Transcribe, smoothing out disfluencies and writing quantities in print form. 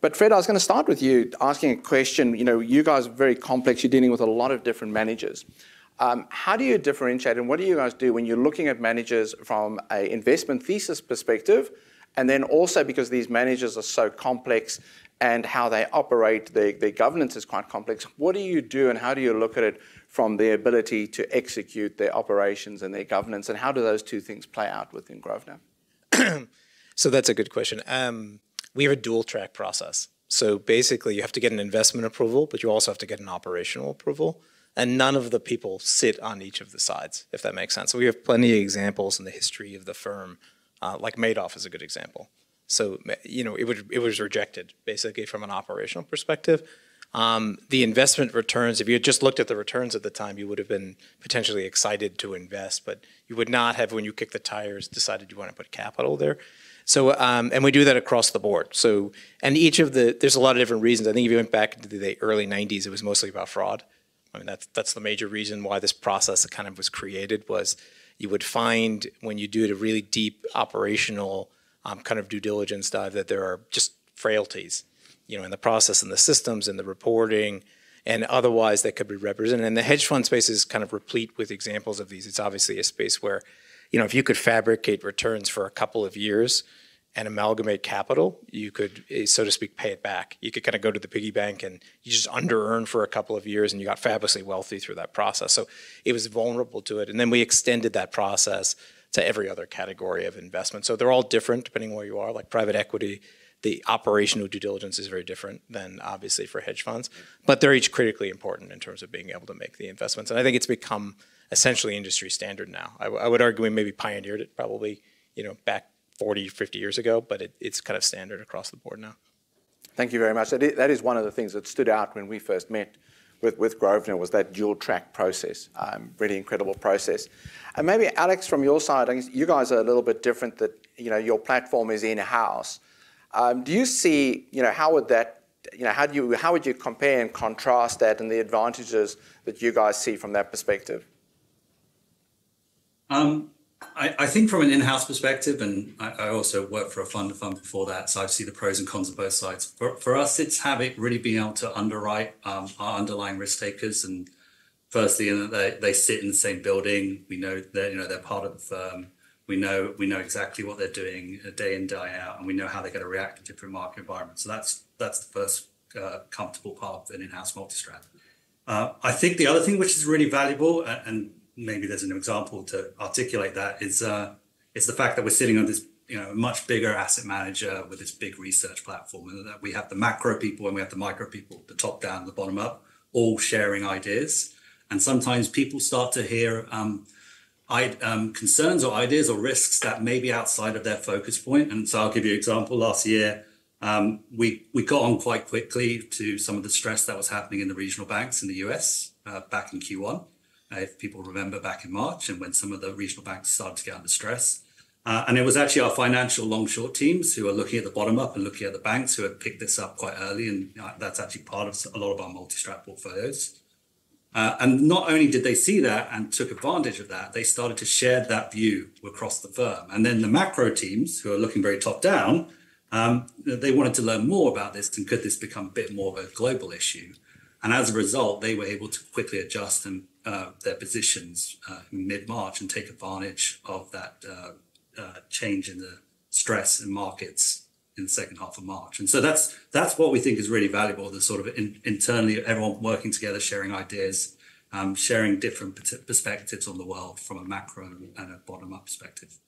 But Fred, I was going to start with you asking a question. You know, you guys are very complex. You're dealing with a lot of different managers. How do you differentiate, and what do you guys do when you're looking at managers from an investment thesis perspective, and then also because these managers are so complex and how they operate, their governance is quite complex. What do you do and how do you look at it from their ability to execute their operations and their governance, and how do those two things play out within Grosvenor? So that's a good question. We have a dual track process. So basically you have to get an investment approval, but you also have to get an operational approval. And none of the people sit on each of the sides, if that makes sense. So we have plenty of examples in the history of the firm, like Madoff is a good example. So, you know, it was rejected basically from an operational perspective. The investment returns, if you had just looked at the returns at the time, you would have been potentially excited to invest, but you would not have, when you kick the tires, decided you want to put capital there. So, and we do that across the board. So, and each of there's a lot of different reasons. I think if you went back into the early 90s, it was mostly about fraud. I mean, that's the major reason why this process kind of was created, was you would find when you do a really deep operational kind of due diligence dive that there are just frailties, you know, in the process and the systems and the reporting and otherwise that could be represented. And the hedge fund space is kind of replete with examples of these. It's obviously a space where, you know, if you could fabricate returns for a couple of years and amalgamate capital, you could, so to speak, pay it back. You could kind of go to the piggy bank and you just under-earn for a couple of years and you got fabulously wealthy through that process. So it was vulnerable to it. And then we extended that process to every other category of investment. So they're all different depending on where you are. Like private equity, the operational due diligence is very different than obviously for hedge funds, but they're each critically important in terms of being able to make the investments. And I think it's become essentially industry standard now. I would argue we maybe pioneered it probably, you know, back 40, 50 years ago, but it's kind of standard across the board now. Thank you very much. That is one of the things that stood out when we first met with Grosvenor, was that dual track process, really incredible process. And maybe Alex, from your side, I guess you guys are a little bit different, that, you know, your platform is in-house. Do you see, you know, how would that, you know, how would you compare and contrast that and the advantages that you guys see from that perspective? I think from an in-house perspective, and I also worked for a fund of fund before that, so I see the pros and cons of both sides. For us, it's really being able to underwrite our underlying risk takers, and firstly, in that they sit in the same building. We know that, you know, they're part of the firm. We know exactly what they're doing day in, day out, and we know how they're going to react to different market environments. So that's the first comfortable part of an in-house multi-strat. I think the other thing which is really valuable, and maybe there's an example to articulate that, is the fact that we're sitting on this, you know, a much bigger asset manager with this big research platform, and that we have the macro people and we have the micro people, the top down, the bottom up, all sharing ideas. And sometimes people start to hear concerns or ideas or risks that may be outside of their focus point. And so I'll give you an example. Last year, we got on quite quickly to some of the stress that was happening in the regional banks in the US back in Q1. If people remember back in March, and when some of the regional banks started to get under stress. And it was actually our financial long-short teams who are looking at the bottom up and looking at the banks who had picked this up quite early. And that's actually part of a lot of our multi-strat portfolios. And not only did they see that and took advantage of that, they started to share that view across the firm. And then the macro teams, who are looking very top down, they wanted to learn more about this, and could this become a bit more of a global issue? And as a result, they were able to quickly adjust their positions in mid-March and take advantage of that change in the stress in markets in the second half of March. And so that's what we think is really valuable, the sort of internally everyone working together, sharing ideas, sharing different perspectives on the world from a macro and a bottom-up perspective.